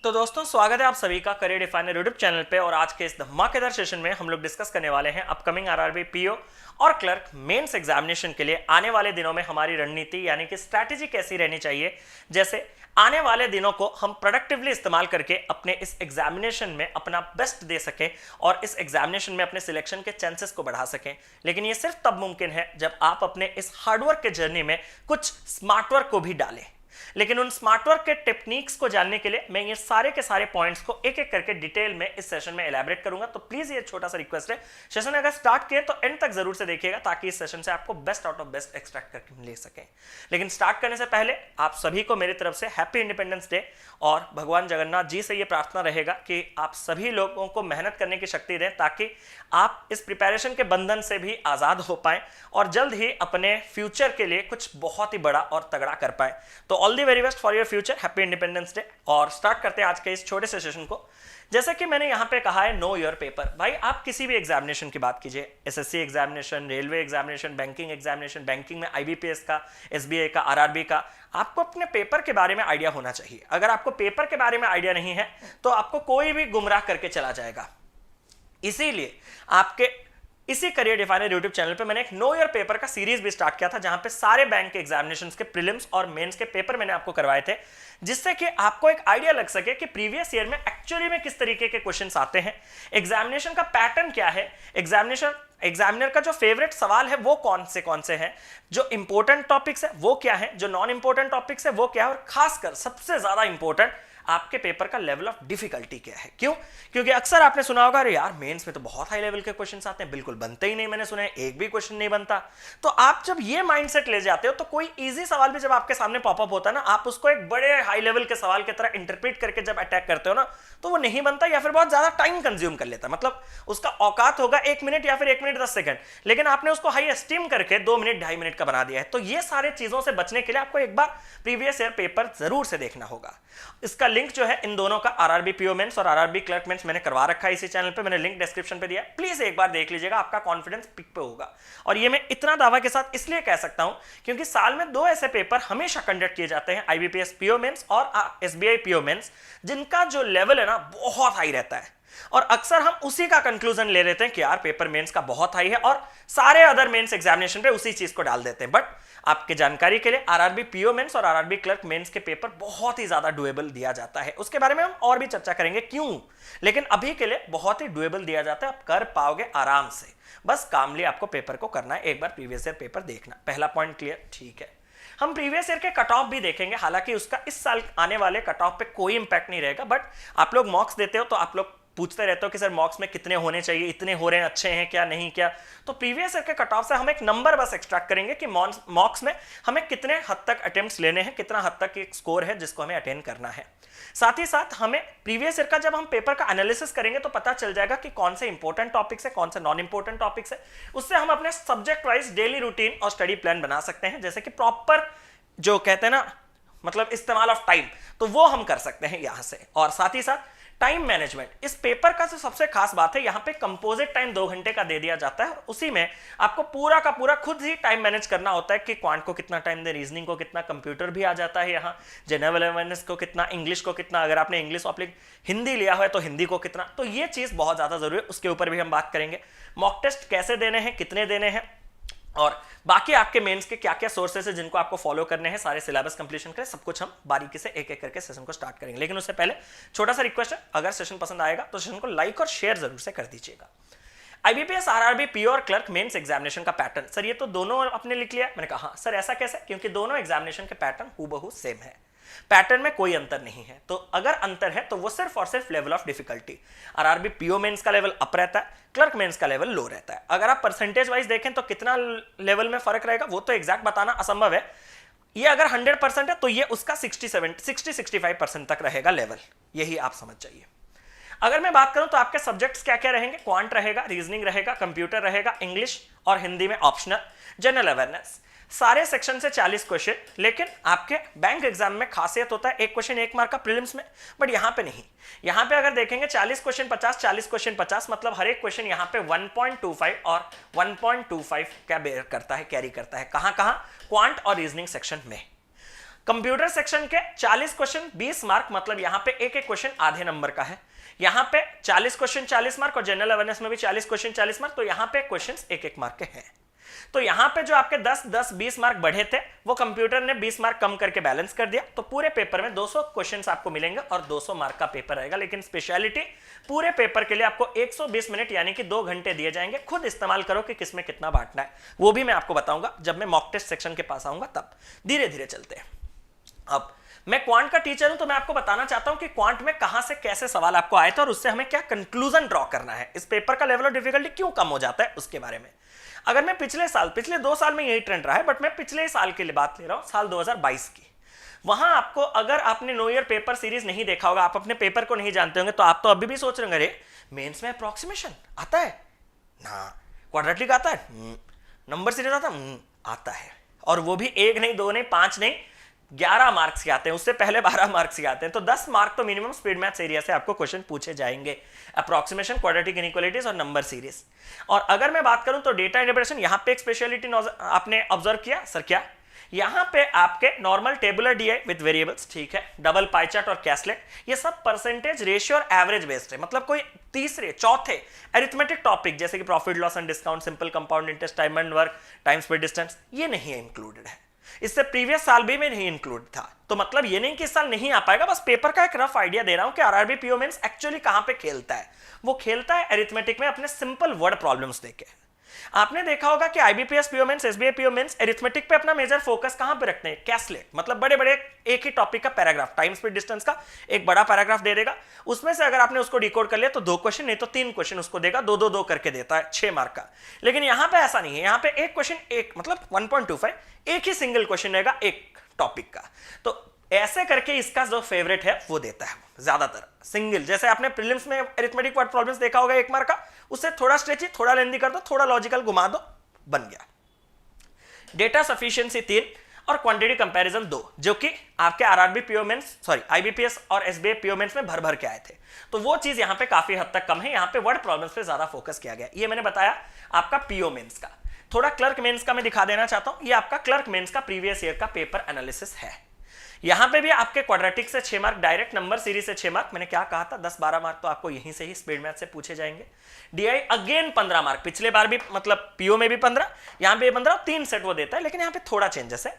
तो दोस्तों स्वागत है आप सभी का करियर डिफाइनर यूट्यूब चैनल पे। और आज के इस धमाकेदार सेशन में हम लोग डिस्कस करने वाले हैं अपकमिंग आरआरबी पीओ और क्लर्क मेंस एग्जामिनेशन के लिए आने वाले दिनों में हमारी रणनीति यानी कि स्ट्रैटेजी कैसी रहनी चाहिए, जैसे आने वाले दिनों को हम प्रोडक्टिवली इस्तेमाल करके अपने इस एग्जामिनेशन में अपना बेस्ट दे सकें और इस एग्जामिनेशन में अपने सिलेक्शन के चांसेस को बढ़ा सकें। लेकिन ये सिर्फ तब मुमकिन है जब आप अपने इस हार्डवर्क के जर्नी में कुछ स्मार्ट वर्क को भी डालें। लेकिन उन स्मार्ट वर्क के टेक्निक्स को जानने के लिए मैं ये सारे के सारे पॉइंट्स को एक एक करके डिटेल में इस सेशन में एलैबोरेट करूंगा। तो प्लीज ये छोटा सा रिक्वेस्ट है, सेशन अगर स्टार्ट किए तो एंड तक जरूर से देखिएगा ताकि इस सेशन से आपको best out of best extract करके ले सकें। लेकिन स्टार्ट करने से पहले आप सभी को मेरी तरफ से हैप्पी इंडिपेंडेंस डे और भगवान जगन्नाथ जी से ये प्रार्थना रहेगा कि आप सभी लोगों को मेहनत करने की शक्ति दें ताकि आप इस प्रिपरेशन के बंधन से भी आजाद हो पाएं और जल्द ही अपने फ्यूचर के लिए कुछ बहुत ही बड़ा और तगड़ा कर पाएं। तो all the very best for your future, happy independence day. और स्टार्ट करते हैं आज के इस छोटे से सेशन को। जैसे कि मैंने यहाँ पे कहा है, नो योर पेपर। भाई आप किसी भी एग्जामिनेशन की बात कीजिए, SSC examination, railway examination, banking examination, banking में आईबीपीएस का, एसबीआई का, आरआरबी का, आपको अपने पेपर के बारे में आइडिया होना चाहिए। अगर आपको पेपर के बारे में आइडिया नहीं है तो आपको कोई भी गुमराह करके चला जाएगा। इसीलिए आपके इसी करियर डिफाइनर यूट्यूब चैनल पे मैंने एक नो योर पेपर का सीरीज भी स्टार्ट किया था, जहां पे सारे बैंक के एग्जामिनेशंस के प्रीलिम्स और मेंस के पेपर मैंने आपको करवाए थे, जिससे कि आपको एक आइडिया लग सके कि प्रीवियस ईयर में एक्चुअली में किस तरीके के क्वेश्चंस आते हैं, एग्जामिनेशन का पैटर्न क्या है, एग्जामिनर का जो फेवरेट सवाल है वो कौन से हैं, जो इंपॉर्टेंट टॉपिक्स है वो क्या है, जो नॉन इंपॉर्टेंट टॉपिक्स है वो क्या है, और खासकर सबसे ज्यादा इंपॉर्टेंट आपके पेपर का लेवल ऑफ डिफिकल्टी क्या है। क्यों? क्योंकि अक्सर आपने सुना होगा, अरे यार मेंस में तो बहुत हाई लेवल के क्वेश्चंस आते हैं, बिल्कुल बनते ही नहीं, मैंने सुना है एक भी क्वेश्चन नहीं बनता। तो आप जब ये माइंडसेट ले जाते हो तो कोई इजी सवाल भी जब आपके सामने पॉपअप होता है ना, आप उसको एक बड़े हाई लेवल के सवाल की तरह इंटरप्रेट करके जब अटैक करते हो ना, तो वो नहीं बनता या फिर बहुत ज्यादा टाइम कंज्यूम कर लेता है। मतलब उसका औकात होगा 1 मिनट या फिर 1 मिनट 10 सेकंड, लेकिन आपने उसको हाई एस्टीम करके 2 मिनट 2.5 मिनट का बना दिया है। तो ये सारे चीजों से बचने के लिए आपको एक बार प्रीवियस ईयर पेपर जरूर से देखना होगा। इसका लिंक जो है इन दोनों का, आरआरबी पीओ मेंस और आरआरबी क्लर्क मेंस, मैंने करवा रखा है इसी चैनल पे, मैंने लिंक डिस्क्रिप्शन पे दिया, प्लीज एक बार देख लीजिएगा, आपका कॉन्फिडेंस पिक पे होगा। और ये मैं इतना दावा के साथ इसलिए कह सकता हूं क्योंकि साल में 2 ऐसे पेपर हमेशा कंडक्ट किए जाते हैं, आईबीपीएस पीओ मेंस और एसबीआई पीओ मेंस, जिनका जो लेवल है ना बहुत हाई रहता है। और अक्सर हम उसी का कंक्लूजन ले लेते हैं कि यार पेपर मेंस का बहुत हाई है और सारे अदर मेंस एग्जामिनेशन पे उसी चीज को डाल देते हैं। बट आपके जानकारी के लिए आरआरबी पीओ मेंस और आरआरबी क्लर्क मेंस के पेपर बहुत ही ज्यादा डुएबल दिया जाता है। उसके बारे में हम और भी चर्चा करेंगे क्यों, लेकिन अभी के लिए बहुत ही डुएबल दिया जाता है, आप कर पाओगे आराम से। बस कामली आपको पेपर को करना है, एक बार प्रीवियस ईयर पेपर देखना। पहला पॉइंट क्लियर, ठीक है। हम प्रीवियस ईयर के कट ऑफ भी देखेंगे, हालांकि उसका इस साल आने वाले कट ऑफ पे कोई इंपैक्ट नहीं रहेगा। बट आप लोग मॉक्स देते हो तो आप लोग पूछते रहते हो कि सर मॉक्स में कितने होने चाहिए, इतने हो रहे हैं, अच्छे हैं क्या, नहीं क्या। तो प्रीवियस ईयर के कट ऑफ से हम एक नंबर बस एक्सट्रैक्ट करेंगे कि मॉक्स में हमें कितने हद तक अटेम्प्ट्स लेने हैं, कितना हद तक एक स्कोर है जिसको हमें अटेंड करना है। साथ ही साथ हमें प्रीवियस ईयर का जब हम पेपर का एनालिसिस करेंगे तो पता चल जाएगा कि कौन से इंपॉर्टेंट टॉपिक्स है, कौन से नॉन इंपॉर्टेंट टॉपिक्स है। उससे हम अपने सब्जेक्ट वाइज डेली रूटीन और स्टडी प्लान बना सकते हैं, जैसे कि प्रॉपर जो कहते हैं ना, मतलब इस्तेमाल ऑफ टाइम, तो वो हम कर सकते हैं यहां से। और साथ ही साथ टाइम मैनेजमेंट, इस पेपर का जो सबसे खास बात है, यहाँ पे कंपोजिट टाइम 2 घंटे का दे दिया जाता है। उसी में आपको पूरा का पूरा खुद ही टाइम मैनेज करना होता है कि क्वांट को कितना टाइम दे, रीजनिंग को कितना, कंप्यूटर भी आ जाता है यहाँ, जनरल अवेयरनेस को कितना, इंग्लिश को कितना, अगर आपने इंग्लिश ऑप्लिक हिंदी लिया है तो हिंदी को कितना। तो ये चीज बहुत ज्यादा जरूरी है, उसके ऊपर भी हम बात करेंगे। मॉक टेस्ट कैसे देने हैं, कितने देने हैं, और बाकी आपके मेंस के क्या क्या सोर्सेस है जिनको आपको फॉलो करने हैं, सारे सिलेबस कंप्लीशन करें, सब कुछ हम बारीकी से एक एक करके सेशन को स्टार्ट करेंगे। लेकिन उससे पहले छोटा सा रिक्वेस्ट है, अगर सेशन पसंद आएगा तो सेशन को लाइक और शेयर जरूर से कर दीजिएगा। आईबीपीएस, आरआरबी, पीओ और क्लर्क मेंस एग्जामिनेशन का पैटर्न, सर ये तो दोनों आपने लिख लिया। मैंने कहा हाँ सर, ऐसा कैसे? क्योंकि दोनों एग्जामिनेशन के पैटर्न हूबहू सेम है, पैटर्न में कोई अंतर नहीं है। तो अगर अंतर है तो वो सिर्फ और सिर्फ level of difficulty. RRB PO mains का लेवल अप रहता है, क्लर्क मेंस का लेवल लो रहता है। अगर आप परसेंटेज वाइज देखें तो कितना लेवल में फर्क रहेगा वो तो एग्जैक्ट बताना असंभव है। ये अगर 100% है तो ये उसका 60-65% तक रहेगा लेवल, यही आप समझ जाइए। अगर मैं बात करूं तो आपके सब्जेक्ट्स क्या क्या रहेंगे, क्वांट रहेगा, रीजनिंग रहेगा, कंप्यूटर रहेगा, इंग्लिश और हिंदी में ऑप्शनल, जनरल अवेयरनेस। सारे सेक्शन से 40 क्वेश्चन, लेकिन आपके बैंक एग्जाम में खासियत होता है 1 क्वेश्चन 1 मार्क का प्रीलिम्स में, बट यहाँ पे नहीं। यहाँ पे अगर देखेंगे 40 क्वेश्चन 50, 40 क्वेश्चन 50, मतलब हर एक क्वेश्चन यहाँ पे 1.25 और 1.25 क्या बेयर करता है, कैरी करता है। कहाँ कहाँ? क्वांट और रीजनिंग सेक्शन में। कंप्यूटर सेक्शन के 40 क्वेश्चन 20 मार्क, मतलब यहां पे एक एक क्वेश्चन आधे नंबर का है। यहां पे 40 क्वेश्चन 40 मार्क और जनरल अवेयरनेस में भी 40 क्वेश्चन 40 मार्क, तो यहां पे क्वेश्चंस एक एक मार्क के हैं। तो यहां पे जो आपके 10 10 20 मार्क बढ़े थे वो कंप्यूटर ने 20 मार्क कम करके बैलेंस कर दिया। तो पूरे पेपर में 200 क्वेश्चंस आपको मिलेंगे और 200 मार्क का पेपर रहेगा। लेकिन स्पेशलिटी पूरे पेपर के लिए आपको 120 मिनट यानी कि 2 घंटे दिए जाएंगे। खुद इस्तेमाल करो कि किसमें कितना बांटना है, वो भी मैं आपको बताऊंगा जब मैं मॉक टेस्ट सेक्शन के पास आऊंगा तब। धीरे धीरे चलते हैं। अब मैं क्वांट का टीचर हूं तो मैं आपको बताना चाहता हूं कि क्वांट में कहां से कैसे सवाल आपको आए थे और उससे हमें क्या कंक्लूजन ड्रॉ करना है, इस पेपर का लेवल ऑफ डिफिकल्टी क्यों कम हो जाता है उसके बारे में। अगर मैं पिछले 2 साल में यही ट्रेंड रहा है, बट मैं पिछले साल की बात ले रहा हूं, साल 2022 की। वहां आपको, अगर आपने नो ईयर पेपर सीरीज नहीं देखा होगा, आप अपने पेपर को नहीं जानते होंगे, तो आप तो अभी भी सोच रहे होंगे अरे मेंस में अप्रोक्सीमेशन आता है ना, क्वाड्रेटिक आता है, नंबर सीरीज आता है, और वो भी 1 नहीं 2 नहीं 5 नहीं 11 मार्क्स के आते हैं, उससे पहले 12 मार्क्स के आते हैं। तो 10 मार्क तो मिनिमम स्पीड मैथ्स एरिया से आपको क्वेश्चन पूछे जाएंगे, अप्रोक्सीमेशन, क्वाड्रेटिक इनइक्वालिटीज और नंबर सीरीज। और अगर मैं बात करूं तो डेटा इंटरप्रिटेशन, यहां पे एक स्पेशलिटी आपने ऑब्जर्व किया सर क्या, यहां पे आपके normal tabular DI with variables, ठीक है, डबल पाई चार्ट और कैसलेट, ये सब परसेंटेज रेशियो और एवरेज बेस्ड है। मतलब कोई तीसरे चौथे अरिथमेटिक टॉपिक जैसे कि profit loss and discount, simple compound interest, time and work, time speed distance, ये नहीं इंक्लूडेड है। इससे प्रीवियस साल भी में नहीं इंक्लूड था। तो मतलब ये नहीं कि इस साल नहीं आ पाएगा, बस पेपर का एक रफ आइडिया दे रहा हूं कि आरआरबी पीओ मेंस एक्चुअली कहां पे खेलता है। वो खेलता है अरिथमेटिक में अपने सिंपल वर्ड प्रॉब्लम्स देके। आपने देखा होगा कि IBPS PO mains, SBI PO mains arithmetic पे अपना मेजर फोकस कहां पे रखते हैं, कैसलेट, मतलब बड़े बड़े एक ही टॉपिक का पैराग्राफ, टाइम स्पीड डिस्टेंस का एक बड़ा पैराग्राफ दे देगा। उसमें से अगर आपने उसको डिकोड कर लिया तो 2 क्वेश्चन नहीं तो 3 क्वेश्चन उसको देगा, 2 करके देता है 6 मार्क का। लेकिन यहां पे ऐसा नहीं है, यहां पे एक क्वेश्चन एक मतलब 1.25 एक ही सिंगल क्वेश्चन रहेगा एक टॉपिक का। तो ऐसे करके इसका जो फेवरेट है वो देता है ज्यादातर सिंगल। जैसे आपने प्रीलिम्स में अरिथमेटिक वर्ड प्रॉब्लम्स देखा होगा 1 मार्क का, उससे थोड़ा स्ट्रेची, थोड़ा लेंदी कर दो, थोड़ा लॉजिकल घुमा दो, बन गया। डेटा सफिशिएंसी 3 और क्वांटिटी कंपैरिजन 2, जो कि आपके RRB PO mains, sorry IBPS और एसबीआई पीओ मेंस में भर भर के आए थे। तो वो चीज यहां पे काफी हद तक कम है, यहां पे वर्ड प्रॉब्लम्स पे ज्यादा फोकस किया गया। ये मैंने बताया आपका पीओ मेंस का। थोड़ा क्लर्क मेंस का मैं दिखा देना चाहता हूं। ये आपका क्लर्क मेंस का प्रीवियस ईयर का पेपर एनालिसिस है। यहां पे भी आपके क्वाड्रेटिक से 6 मार्क, डायरेक्ट नंबर सीरीज से 6 मार्क, मैंने क्या कहा था 10-12 मार्क तो आपको यहीं से ही स्पीड मैथ से पूछे जाएंगे। डीआई अगेन 15 मार्क, पिछले बार भी मतलब पीओ में भी 15, यहां पे 15, 3 सेट वो देता है, लेकिन यहां पे थोड़ा चेंजेस है।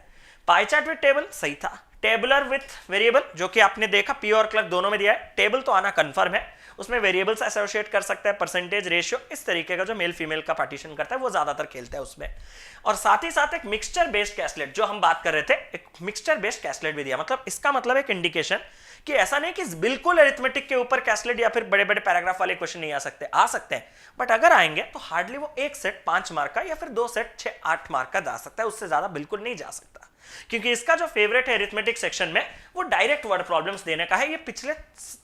पाई चार्ट विद टेबल सही था, टेबुलर विथ वेरिएबल जो कि आपने देखा पीओ और क्लर्क दोनों में दिया है, टेबल तो आना कंफर्म है, उसमें वेरिएबल्स एसोसिएट कर सकता है, परसेंटेज रेशियो, इस तरीके का जो मेल फीमेल का पार्टीशन करता है वो ज्यादातर खेलता है उसमें। और साथ ही साथ एक मिक्सचर बेस्ड कैसलेट जो हम बात कर रहे थे, एक मिक्सचर बेस्ड कैसलेट भी दिया। मतलब इसका मतलब एक इंडिकेशन कि ऐसा नहीं कि बिल्कुल अरिथमेटिक के ऊपर कैसलेट या फिर बड़े बड़े पैराग्राफ वाले क्वेश्चन नहीं आ सकते हैं, बट अगर आएंगे तो हार्डली वो एक सेट 5 मार्क का या फिर 2 सेट 6-8 मार्क का जा सकता है, उससे ज्यादा बिल्कुल नहीं जा सकता। क्योंकि इसका जो फेवरेट है अरिथमेटिक सेक्शन में वो डायरेक्ट वर्ड प्रॉब्लम्स देने का है। ये पिछले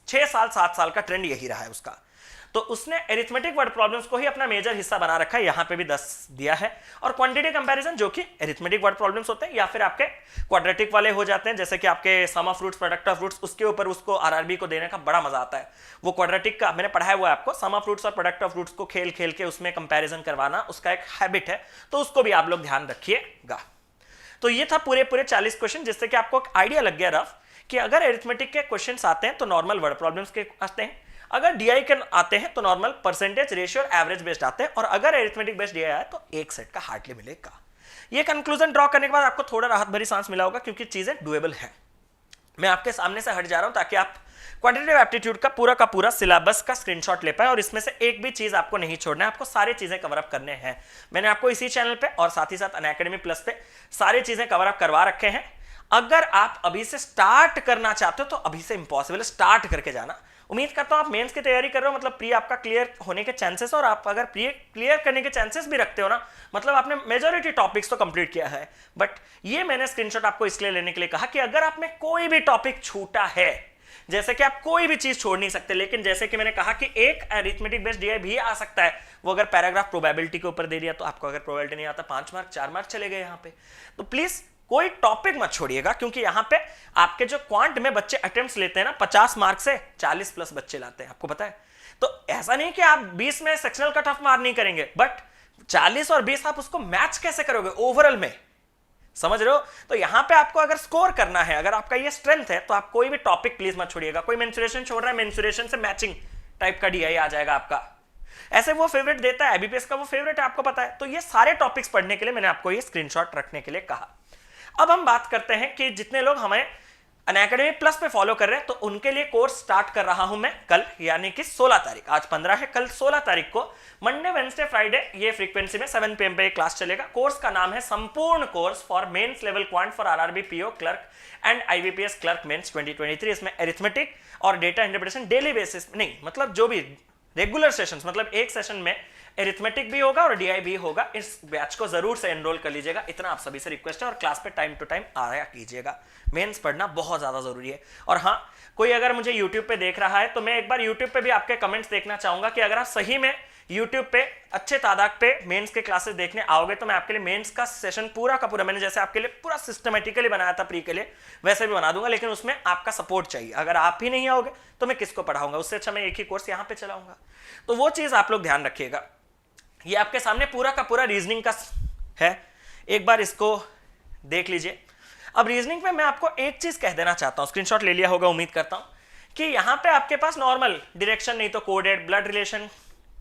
6 साल 7 साल का ट्रेंड यही रहा है उसका। तो उसने अरिथमेटिक वर्ड प्रॉब्लम्स को ही अपना मेजर हिस्सा बना रखा है, यहां पे भी 10 दिया है। और क्वांटिटी कंपैरिजन जो कि अरिथमेटिक वर्ड प्रॉब्लम्स होते हैं या फिर आपके क्वाड्रेटिक वाले हो जाते हैं, जैसे कि आपके some of fruits, product of fruits, उसके ऊपर उसको आरआरबी को देने का बड़ा मजा आता है। वो क्वाड्रेटिक का मैंने पढ़ाया हुआ है आपको, सम ऑफ फ्रूट्स और प्रोडक्ट ऑफ फ्रूट्स को खेल खेल के उसमें कंपैरिजन करवाना उसका एक हैबिट है, तो उसको भी आप लोग ध्यान रखिएगा। तो ये था पूरे 40 क्वेश्चन, जिससे कि आपको एक आइडिया लग गया रफ कि अगर अरिथमेटिक के क्वेश्चंस आते हैं तो नॉर्मल वर्ड प्रॉब्लम्स के आते हैं, अगर डीआई के आते हैं तो नॉर्मल परसेंटेज रेशियो और एवरेज बेस्ड आते हैं, और अगर अरिथमेटिक बेस्ड डीआई आए तो एक सेट का हार्डली मिलेगा। ये कंक्लूजन ड्रॉ करने के बाद आपको थोड़ा राहत भरी सांस मिला होगा क्योंकि चीजें डुएबल हैं। मैं आपके सामने से हट जा रहा हूं ताकि आप क्वांटिटेटिव एप्टीट्यूड का पूरा सिलेबस का स्क्रीनशॉट ले पाए और इसमें से एक भी चीज आपको नहीं छोड़ना है, आपको सारी चीजें कवर अप करने हैं। मैंने आपको इसी चैनल पे और साथ ही साथ अनअकैडमी प्लस पे सारी चीजें कवर अप करवा रखे हैं। अगर आप अभी से स्टार्ट करना चाहते हो तो अभी से इंपॉसिबल, स्टार्ट करके जाना। उम्मीद करता हूं आप मेंस की तैयारी कर रहे हो, मतलब प्री आपका क्लियर होने के चांसेस, और आप अगर प्री क्लियर करने के चांसेस भी रखते हो ना, मतलब आपने मेजॉरिटी टॉपिक्स तो कंप्लीट किया है। बट ये मैंने स्क्रीनशॉट आपको इसलिए लेने के लिए कहा कि अगर आप में कोई भी टॉपिक छूटा है, जैसे कि आप कोई भी चीज छोड़ नहीं सकते, लेकिन जैसे कि मैंने कहा कि एक अरिथमेटिक बेस्ड डीआई भी आ सकता है, वो अगर पैराग्राफ प्रोबेबिलिटी के ऊपर दे दिया तो आपको अगर प्रोबेबिलिटी नहीं आता 5 मार्क 4 मार्क चले गए यहाँ पे। तो प्लीज कोई टॉपिक मत छोड़िएगा, क्योंकि यहाँ पे आपके जो क्वांट में बच्चे अटेम्प्ट्स लेते हैं ना 50 मार्क से 40 प्लस बच्चे लाते हैं, आपको पता है। तो ऐसा नहीं कि आप 20 में सेक्शनल कट ऑफ मार्क नहीं करेंगे, बट 40 और 20 आप उसको मैच कैसे करोगे ओवरऑल में, समझ रहे हो? तो यहां पे आपको अगर स्कोर करना है, अगर आपका ये स्ट्रेंथ है, तो आप कोई भी टॉपिक प्लीज मत छोड़िएगा। कोई मेंसुरेशन छोड़ रहा है, मेंसुरेशन से मैचिंग टाइप का डीआई आ जाएगा आपका। ऐसे वो फेवरेट देता है, आईबीपीएस का वो फेवरेट है, आपको पता है। तो ये सारे टॉपिक्स पढ़ने के लिए मैंने आपको ये स्क्रीनशॉट रखने के लिए कहा। अब हम बात करते हैं कि जितने लोग हमें अनअकैडमी प्लस पे फॉलो कर रहे हैं, तो उनके लिए कोर्स स्टार्ट कर रहा हूं मैं कल, यानी कि 16 तारीख। आज 15 है, कल 16 तारीख को मंडे वेडनेसडे फ्राइडे ये फ्रीक्वेंसी में 7 PM पे क्लास चलेगा। कोर्स का नाम है संपूर्ण course for mains level quant for RRB PO clerk and IBPS clerk mains 2023। इसमें अरिथमेटिक और डेटा इंटरप्रिटेशन डेली बेसिस नहीं, मतलब जो भी रेगुलर सेशंस, मतलब एक सेशन में एरिथमेटिक भी होगा और डीआई भी होगा। इस बैच को जरूर से एनरोल कर लीजिएगा, इतना आप सभी से रिक्वेस्ट है। और क्लास पे टाइम टू टाइम आया कीजिएगा, मेंस पढ़ना बहुत ज्यादा जरूरी है। और हाँ, कोई अगर मुझे यूट्यूब पे देख रहा है तो मैं एक बार यूट्यूब पे भी आपके कमेंट्स देखना चाहूंगा कि अगर आप सही में यूट्यूब पे अच्छे तादाद पे मेंस के क्लासेस देखने आओगे तो मैं आपके लिए मेंस का सेशन पूरा का पूरा, मैंने जैसे आपके लिए पूरा सिस्टमेटिकली बनाया था प्री के लिए, वैसे भी बना दूंगा। लेकिन उसमें आपका सपोर्ट चाहिए। अगर आप ही नहीं आओगे तो मैं किसको पढ़ाऊंगा? उससे अच्छा मैं एक ही कोर्स यहाँ पे चलाऊंगा। तो वो चीज आप लोग ध्यान रखिएगा। ये आपके सामने पूरा का पूरा रीजनिंग का है, एक बार इसको देख लीजिए। अब रीजनिंग पे मैं आपको एक चीज कह देना चाहता हूं, स्क्रीनशॉट ले लिया होगा उम्मीद करता हूं, कि यहां पे आपके पास नॉर्मल डायरेक्शन नहीं तो coded, blood relation,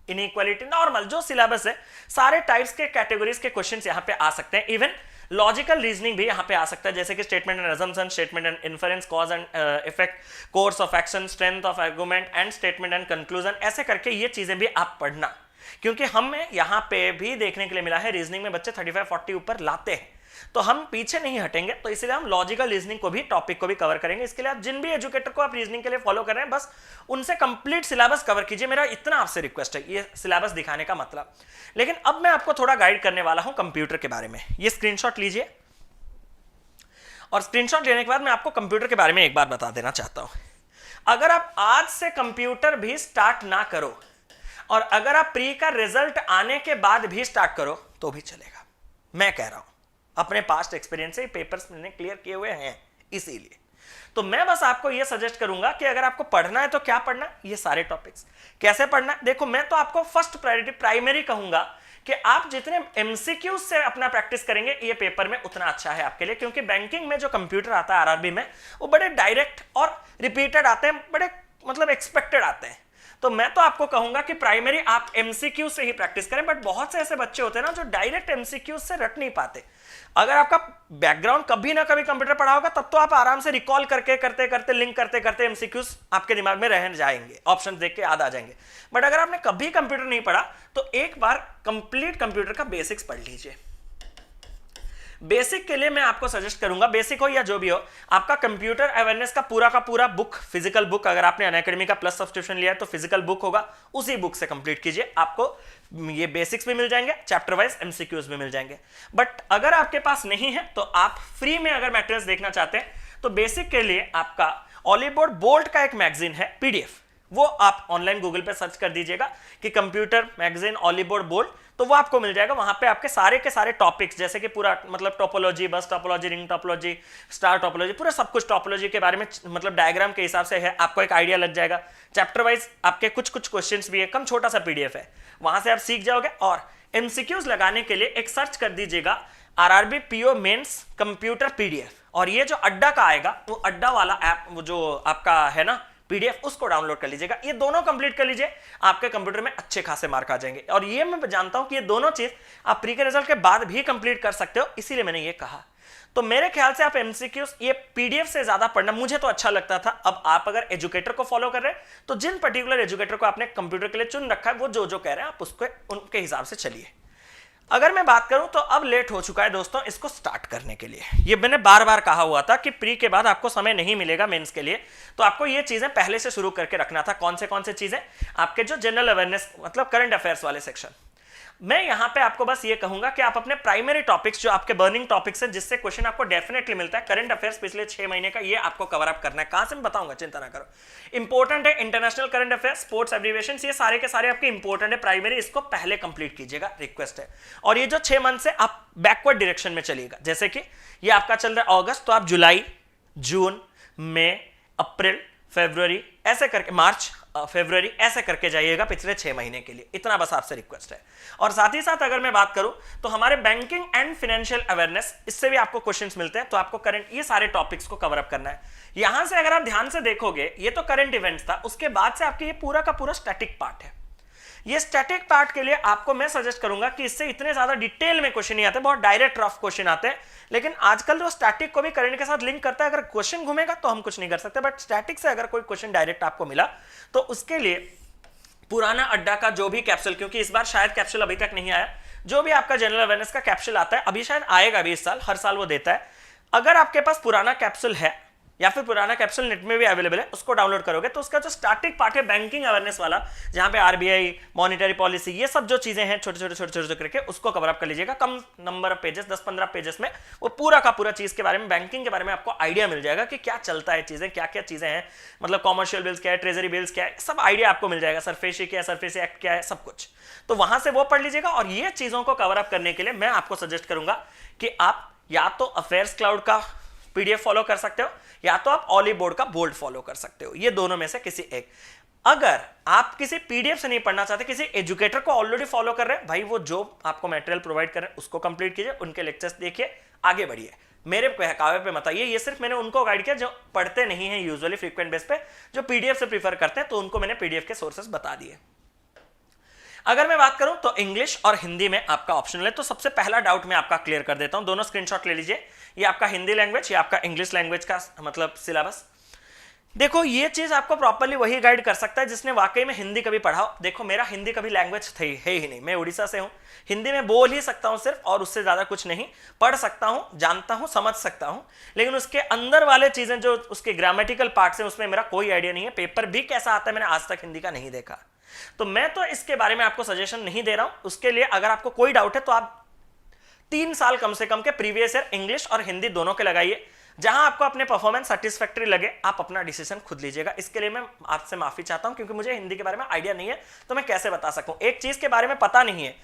inequality, normal जो सिलेबस है, सारे टाइप्स के कैटेगरीज के क्वेश्चंस यहां पे आ सकते हैं। इवन लॉजिकल रीजनिंग भी यहां पे आ सकता है, जैसे कि statement and assumption, statement and inference, cause and effect, course of action, strength of argument and statement and conclusion. ऐसे करके ये चीजें भी आप पढ़ना, क्योंकि हमें यहां पे भी देखने के लिए मिला है रीजनिंग में बच्चे 35-40 ऊपर लाते हैं। तो हम पीछे नहीं हटेंगे, तो इसलिए हम लॉजिकल रीजनिंग को भी, टॉपिक को भी कवर करेंगे। इसके लिए आप जिन भी एजुकेटर को आप रीजनिंग के लिए फॉलो कर रहे हैं, बस उनसे कंप्लीट सिलेबस कवर कीजिए। मेरा इतना आपसे रिक्वेस्ट है, ये सिलेबस दिखाने का मतलब। लेकिन अब मैं आपको थोड़ा गाइड करने वाला हूं कंप्यूटर के बारे में। ये स्क्रीनशॉट लीजिए, और स्क्रीनशॉट लेने के बाद मैं आपको कंप्यूटर के बारे में एक बार बता देना चाहता हूं। अगर आप आज से कंप्यूटर भी स्टार्ट ना करो, और अगर आप प्री का रिजल्ट आने के बाद भी स्टार्ट करो तो भी चलेगा। मैं कह रहा हूं, अपने पास्ट एक्सपीरियंस से पेपर्स मैंने क्लियर किए हुए हैं, इसीलिए तो मैं बस आपको यह सजेस्ट करूंगा कि अगर आपको पढ़ना है तो क्या पढ़ना है, ये सारे टॉपिक्स कैसे पढ़ना है। देखो, मैं तो आपको फर्स्ट प्रायोरिटी प्राइमरी कहूंगा कि आप जितने एमसीक्यूज से अपना प्रैक्टिस करेंगे ये पेपर में, उतना अच्छा है आपके लिए। क्योंकि बैंकिंग में जो कंप्यूटर आता है आरआरबी में, वो बड़े डायरेक्ट और रिपीटेड आते हैं, बड़े मतलब एक्सपेक्टेड आते हैं। तो मैं तो आपको कहूंगा कि प्राइमरी आप एमसीक्यू से ही प्रैक्टिस करें। बट बहुत से ऐसे बच्चे होते हैं ना जो डायरेक्ट एमसीक्यू से रट नहीं पाते। अगर आपका बैकग्राउंड कभी ना कभी कंप्यूटर पढ़ा होगा, तब तो आप आराम से रिकॉल करके करते करते लिंक करते करते एमसीक्यूज आपके दिमाग में रह जाएंगे, ऑप्शन देख के याद आ जाएंगे। बट अगर आपने कभी कंप्यूटर नहीं पढ़ा तो एक बार कंप्लीट कंप्यूटर का बेसिक्स पढ़ लीजिए। बेसिक के लिए मैं आपको सजेस्ट करूंगा, बेसिक हो या जो भी हो, आपका कंप्यूटर अवेयरनेस का पूरा बुक, फिजिकल बुक, अगर आपने अनअकैडमी का प्लस सब्सक्रिप्शन लिया है तो फिजिकल बुक होगा, उसी बुक से कंप्लीट कीजिए। आपको ये बेसिक्स भी मिल जाएंगे, चैप्टर वाइज एमसीक्यूज भी मिल जाएंगे। बट अगर आपके पास नहीं है तो आप फ्री में अगर मटेरियल्स देखना चाहते हैं तो बेसिक के लिए आपका ऑलीबोर्ड बोल्ट का एक मैगजीन है पीडीएफ, वो आप ऑनलाइन गूगल पे सर्च कर दीजिएगा कि कंप्यूटर मैगजीन ऑलीबोर्ड बोल्ट, तो वो आपको मिल जाएगा। वहां पे आपके सारे के सारे टॉपिक्स, जैसे कि पूरा मतलब टोपोलॉजी, बस topology, ring topology, star topology, पूरा सब कुछ टोपोलॉजी के बारे में मतलब डायग्राम के हिसाब से है, आपको एक आइडिया लग जाएगा। चैप्टर वाइज आपके कुछ क्वेश्चंस भी है, कम छोटा सा पीडीएफ है, वहां से आप सीख जाओगे। और एमसीक्यूज लगाने के लिए एक सर्च कर दीजिएगा RRB PO mains computer PDF, और ये जो अड्डा का आएगा वो अड्डा वाला ऐप, वो जो आपका है ना पीडीएफ, उसको डाउनलोड कर लीजिएगा। ये दोनों कंप्लीट कर लीजिए, आपके कंप्यूटर में अच्छे खासे मार्क आ जाएंगे। और ये मैं जानता हूं कि ये दोनों चीज आप प्री के रिजल्ट के बाद भी कंप्लीट कर सकते हो, इसीलिए मैंने ये कहा। तो मेरे ख्याल से आप एमसीक्यूज ये पीडीएफ से ज्यादा पढ़ना, मुझे तो अच्छा लगता था। अब आप अगर एजुकेटर को फॉलो कर रहे हैं तो जिन पर्टिकुलर एजुकेटर को आपने कंप्यूटर के लिए चुन रखा है, वो जो कह रहे हैं आप उसको उनके हिसाब से चलिए। अगर मैं बात करूं तो अब लेट हो चुका है दोस्तों इसको स्टार्ट करने के लिए। ये मैंने बार बार कहा हुआ था कि प्री के बाद आपको समय नहीं मिलेगा मेंस के लिए, तो आपको ये चीजें पहले से शुरू करके रखना था। कौन से चीजें? आपके जो जनरल अवेयरनेस मतलब करंट अफेयर्स वाले सेक्शन। मैं यहां पे आपको बस ये कहूंगा कि आप अपने प्राइमरी टॉपिक्स, जो आपके बर्निंग टॉपिक्स हैं, जिससे क्वेश्चन आपको डेफिनेटली मिलता है, करंट अफेयर्स पिछले 6 महीने का, ये आपको कवर अप करना है। कहां से मैं बताऊंगा, चिंता ना करो। इंपॉर्टेंट है international current affairs, sports abbreviations, ये सारे के सारे आपके इंपॉर्टेंट है प्राइमरी, इसको पहले कंप्लीट कीजिएगा, रिक्वेस्ट है। और ये जो 6 मंथ से आप बैकवर्ड डायरेक्शन में चलिएगा, जैसे कि ये आपका चल रहा है अगस्त, तो आप जुलाई, जून, मई, अप्रैल, फरवरी, ऐसे करके मार्च, फरवरी ऐसे करके जाइएगा पिछले 6 महीने के लिए, इतना बस आपसे रिक्वेस्ट है। और साथ ही साथ अगर मैं बात करूं तो हमारे बैंकिंग एंड फाइनेंशियल अवेयरनेस, इससे भी आपको क्वेश्चंस मिलते हैं, तो आपको करंट ये सारे टॉपिक्स को कवर अप करना है। यहां से अगर आप ध्यान से देखोगे, ये तो करंट इवेंट्स था, उसके बाद से आपके ये पूरा का पूरा स्टैटिक पार्ट है। ये स्टैटिक पार्ट के लिए आपको मैं सजेस्ट करूंगा कि इससे इतने ज्यादा डिटेल में क्वेश्चन नहीं आते, बहुत डायरेक्ट रफ क्वेश्चन आते हैं, लेकिन आजकल जो स्टैटिक को भी करंट के साथ लिंक करता है, अगर क्वेश्चन घूमेगा तो हम कुछ नहीं कर सकते, बट स्टैटिक से अगर कोई क्वेश्चन डायरेक्ट आपको मिला तो उसके लिए पुराना अड्डा का जो भी कैप्सूल, क्योंकि इस बार शायद कैप्सूल अभी तक नहीं आया, जो भी आपका जनरल अवेयरनेस का कैप्सूल आता है, अभी शायद आएगा भी इस साल, हर साल वो देता है। अगर आपके पास पुराना कैप्सूल है या फिर पुराना कैप्सूल नेट में भी अवेलेबल है, उसको डाउनलोड करोगे तो उसका जो स्टैटिक पार्ट है बैंकिंग अवेयरनेस वाला, जहां पे आरबीआई, मॉनिटरी पॉलिसी, ये सब जो चीजें हैं छोटे छोटे करके, उसको कवर अप कर लीजिएगा। कम नंबर ऑफ पेजेस, 10-15 पेजेस में वो पूरा का पूरा चीज के बारे में, बैंकिंग के बारे में आपको आइडिया मिल जाएगा कि क्या चलता है चीजें, क्या क्या चीजें हैं, मतलब कॉमर्शियल बिल्स क्या है, ट्रेजरी बिल्स क्या है, सब आइडिया आपको मिल जाएगा, सरफेसी क्या है, सरफेसी एक्ट क्या है, सब कुछ। तो वहां से वो पढ़ लीजिएगा। और ये चीजों को कवर अप करने के लिए मैं आपको सजेस्ट करूंगा कि आप या तो अफेयर्स क्लाउड का पीडीएफ फॉलो कर सकते हो, या तो आप ऑली बोर्ड का बोल्ड फॉलो कर सकते हो, ये दोनों में से किसी एक। अगर आप किसी पीडीएफ से नहीं पढ़ना चाहते, किसी एजुकेटर को ऑलरेडी फॉलो कर रहे हैं, भाई वो जो आपको मटेरियल प्रोवाइड कर रहे हैं उसको कंप्लीट कीजिए, उनके लेक्चर्स देखिए, आगे बढ़िए, मेरे बहकावे पे मत आइए। ये सिर्फ मैंने उनको गाइड किया जो पढ़ते नहीं है यूजुअली फ्रीक्वेंट बेस पे, जो पीडीएफ से प्रीफर करते हैं, तो उनको मैंने पीडीएफ के सोर्सेस बता दिए। अगर मैं बात करूं तो इंग्लिश और हिंदी में आपका ऑप्शनल है, तो सबसे पहला डाउट मैं आपका क्लियर कर देता हूं, दोनों स्क्रीनशॉट ले लीजिए। ये आपका हिंदी लैंग्वेज, ये आपका इंग्लिश लैंग्वेज का मतलब सिलेबस। देखो ये चीज आपको प्रॉपर्ली वही गाइड कर सकता है जिसने वाकई में हिंदी कभी पढ़ा हो। देखो मेरा हिंदी कभी लैंग्वेज है ही नहीं, मैं उड़ीसा से हूं, हिंदी में बोल ही सकता हूं सिर्फ, और उससे ज्यादा कुछ नहीं। पढ़ सकता हूं, जानता हूं, समझ सकता हूं, लेकिन उसके अंदर वाले चीजें जो उसके ग्रामेटिकल पार्ट्स हैं उसमें मेरा कोई आइडिया नहीं है। पेपर भी कैसा आता है मैंने आज तक हिंदी का नहीं देखा, तो मैं तो इसके बारे में आपको सजेशन नहीं दे रहा हूं। उसके लिए अगर आपको कोई डाउट है तो आप 3 साल कम से कम के प्रीवियस ईयर इंग्लिश और हिंदी दोनों के लगाइए, जहां आपको अपने परफॉर्मेंस सेटिस्फैक्टरी लगे, आप अपना डिसीजन खुद लीजिएगा। इसके लिए मैं आपसे माफी चाहता हूं, क्योंकि मुझे हिंदी के बारे में आइडिया नहीं है, तो मैं कैसे बता सकूं। एक चीज के बारे में पता नहीं है,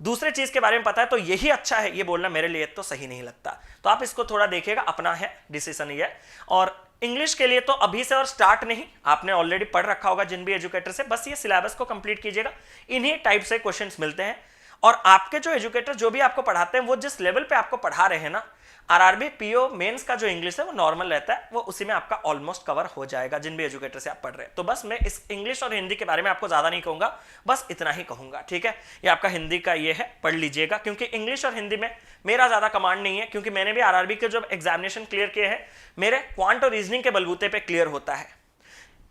दूसरे चीज के बारे में पता है, तो यही अच्छा है, ये बोलना मेरे लिए तो सही नहीं लगता। तो आप इसको थोड़ा देखिएगा, अपना है डिसीजन ये। और इंग्लिश के लिए तो अभी से और स्टार्ट नहीं, आपने ऑलरेडी पढ़ रखा होगा जिन भी एजुकेटर से, बस ये सिलेबस को कंप्लीट कीजिएगा। इन्हीं टाइप से क्वेश्चंस मिलते हैं, और आपके जो एजुकेटर जो भी आपको पढ़ाते हैं, वो जिस लेवल पे आपको पढ़ा रहे हैं ना, आरआरबी पीओ मेंस का जो इंग्लिश है वो नॉर्मल रहता है, वो उसी में आपका ऑलमोस्ट कवर हो जाएगा जिन भी एजुकेटर से आप पढ़ रहे हैं। तो बस मैं इस इंग्लिश और हिंदी के बारे में आपको ज्यादा नहीं कहूंगा, बस इतना ही कहूंगा, ठीक है। ये आपका हिंदी का ये है, पढ़ लीजिएगा, क्योंकि इंग्लिश और हिंदी में मेरा ज्यादा कमांड नहीं है, क्योंकि मैंने भी आरआरबी के जो एग्जामिनेशन क्लियर किए हैं, मेरे क्वांट और रीजनिंग के बलबूते पे क्लियर होता है।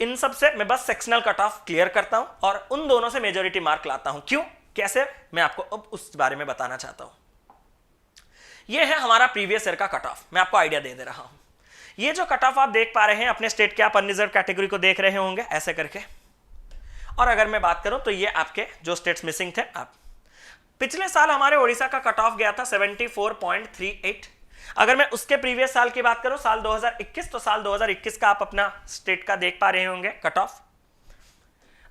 इन सब से मैं बस सेक्शनल कट ऑफ क्लियर करता हूं, और उन दोनों से मेजोरिटी मार्क लाता हूं। क्यों, कैसे, मैं आपको अब उस बारे में बताना चाहता हूं। ये है हमारा प्रीवियस ईयर का कट ऑफ, मैं आपको आइडिया दे रहा हूं। ये जो कट ऑफ आप देख पा रहे हैं अपने स्टेट के, आप अनरिजर्व कैटेगरी को देख रहे होंगे ऐसे करके। और अगर मैं बात करूं तो ये आपके जो स्टेट्स मिसिंग थे, आप पिछले साल हमारे ओडिशा का कट ऑफ गया था 74.38। अगर मैं उसके प्रीवियस साल की बात करूं, साल 2021, तो साल 2021 का आप अपना स्टेट का देख पा रहे होंगे कट ऑफ,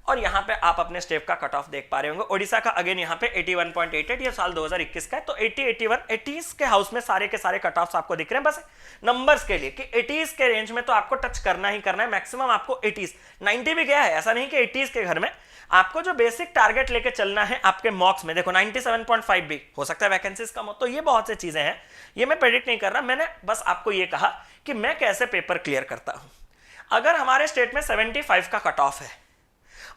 और यहां पे आप अपने स्टेट का कट ऑफ देख पा रहे होंगे। ओडिशा का अगेन यहां पे 81.88, ये साल 2021 का है। तो 80, 81, 80s के हाउस में सारे के सारे कट ऑफ्स आपको दिख रहे हैं, बस नंबर्स के लिए कि 80s के रेंज में तो आपको टच करना ही करना है, मैक्सिमम आपको 80s, 90 भी गया है, ऐसा नहीं कि 80s के घर में। आपको जो बेसिक टारगेट लेके चलना है आपके मॉक्स में, देखो 97.5 भी हो सकता है, वैकेंसीज कम हो, तो ये बहुत सी चीजें हैं, ये मैं प्रेडिक्ट नहीं कर रहा, मैंने बस आपको ये कहा कि मैं कैसे पेपर क्लियर करता हूं। अगर हमारे स्टेट में 75 का कट ऑफ है,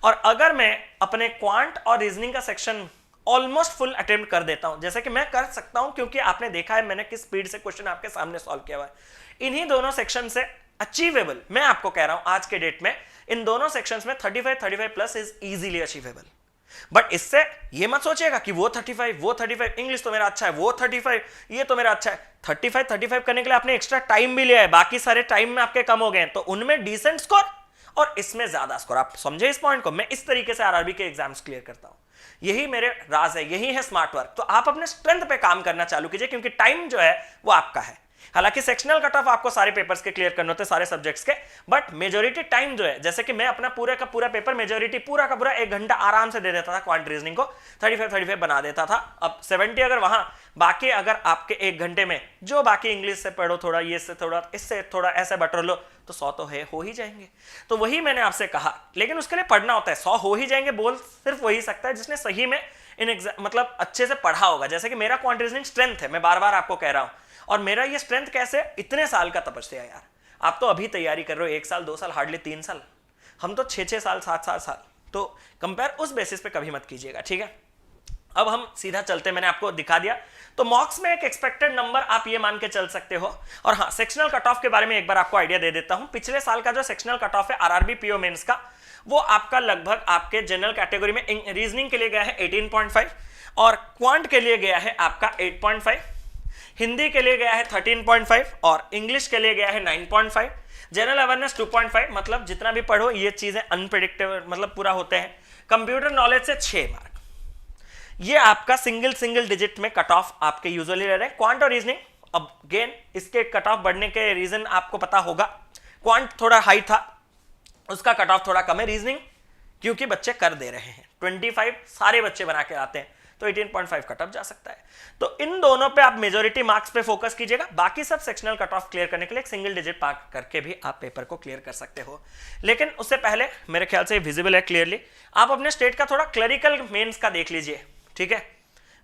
और अगर मैं अपने क्वांट और रीजनिंग का सेक्शन ऑलमोस्ट फुल अटेम्प्ट कर देता हूं, जैसे कि मैं कर सकता हूं, क्योंकि आपने देखा है मैंने किस स्पीड से क्वेश्चन आपके सामने सॉल्व किया हुआ है, इन्हीं दोनों सेक्शन से अचीवेबल, मैं आपको कह रहा हूं आज के डेट में इन दोनों सेक्शंस में 35 plus is easily achievable. But इससे ये मत सोचिएगा कि वो 35 इंग्लिश तो मेरा अच्छा है, वो 35 ये तो मेरा अच्छा है। 35 करने के लिए आपने एक्स्ट्रा टाइम भी लिया है, बाकी सारे टाइम में आपके कम हो गए, तो उनमें डिसेंट स्कोर और इसमें ज्यादा स्कोर। आप समझे इस पॉइंट को, मैं इस तरीके से आरआरबी के एग्जाम्स क्लियर करता हूं, यही मेरे राज है, यही है स्मार्ट वर्क। तो आप अपने स्ट्रेंथ पे काम करना चालू कीजिए, क्योंकि टाइम जो है वो आपका है। हालांकि सेक्शनल कट ऑफ आपको सारे पेपर्स के क्लियर करने होते हैं, सारे सब्जेक्ट्स के, बट मेजोरिटी टाइम जो है, जैसे कि मैं अपना पूरे का पूरा पेपर मेजोरिटी पूरा का पूरा 1 घंटा आराम से दे देता था, क्वांट रीजनिंग को 35 बना देता था। अब 70 अगर वहां, बाकी अगर आपके 1 घंटे में जो बाकी इंग्लिश से पढ़ो, थोड़ा ये से थोड़ा इससे थोड़ा ऐसे बटर लो, तो 100 तो है, हो ही जाएंगे। तो वही मैंने आपसे कहा, लेकिन उसके लिए पढ़ना होता है। 100 हो ही जाएंगे बोल सिर्फ वही सकता है जिसने सही में मतलब अच्छे से पढ़ा होगा। जैसे कि मेरा क्वांट रीजनिंग स्ट्रेंथ है, मैं बार बार आपको कह रहा हूं, और मेरा ये स्ट्रेंथ कैसे, इतने साल का तपस्या यार। आप तो अभी तैयारी कर रहे हो 1 साल 2 साल, हार्डली 3 साल, हम तो 6 साल 7 साल। तो कंपेयर उस बेसिस पे कभी मत कीजिएगा, ठीक है। अब हम सीधा चलते, मैंने आपको दिखा दिया। तो मॉक्स में एक एक्सपेक्टेड नंबर आप ये मान के चल सकते हो। और हाँ, सेक्शनल कट ऑफ के बारे में एक बार आपको आइडिया दे देता हूं। पिछले साल का जो सेक्शनल कट ऑफ है आरआरबी पीओ मेंस का, वो आपका लगभग आपके जनरल कैटेगरी में रीजनिंग के लिए गया है 18.5, और क्वांट के लिए गया है आपका 8.5, हिंदी के लिए गया है 13.5, और इंग्लिश के लिए गया है 9.5, जनरल अवेयरनेस 2.5। मतलब जितना भी पढ़ो ये चीजें अनप्रेडिक्टेबल मतलब पूरा होते हैं। कंप्यूटर नॉलेज से 6 मार्क। ये आपका सिंगल डिजिट में कट ऑफ आपके यूजुअली रह रहे हैं। क्वांट और रीजनिंग, अब अगेन इसके कट ऑफ बढ़ने के रीजन आपको पता होगा। क्वांट थोड़ा हाई था, उसका कट ऑफ थोड़ा कम है। रीजनिंग क्योंकि बच्चे कर दे रहे हैं, 25 सारे बच्चे बना के आते हैं, तो 18.5 कट ऑफ जा सकता है। तो इन दोनों पे आप मेजोरिटी मार्क्स पे फोकस कीजिएगा। बाकी सब सेक्शनल कट ऑफ क्लियर करने के लिए एक सिंगल डिजिट पार करके भी आप पेपर को क्लियर कर सकते हो। लेकिन उससे पहले मेरे ख्याल से विजिबल है क्लियरली, आप अपने स्टेट का थोड़ा क्लरिकल मेंस का देख लीजिए, ठीक है।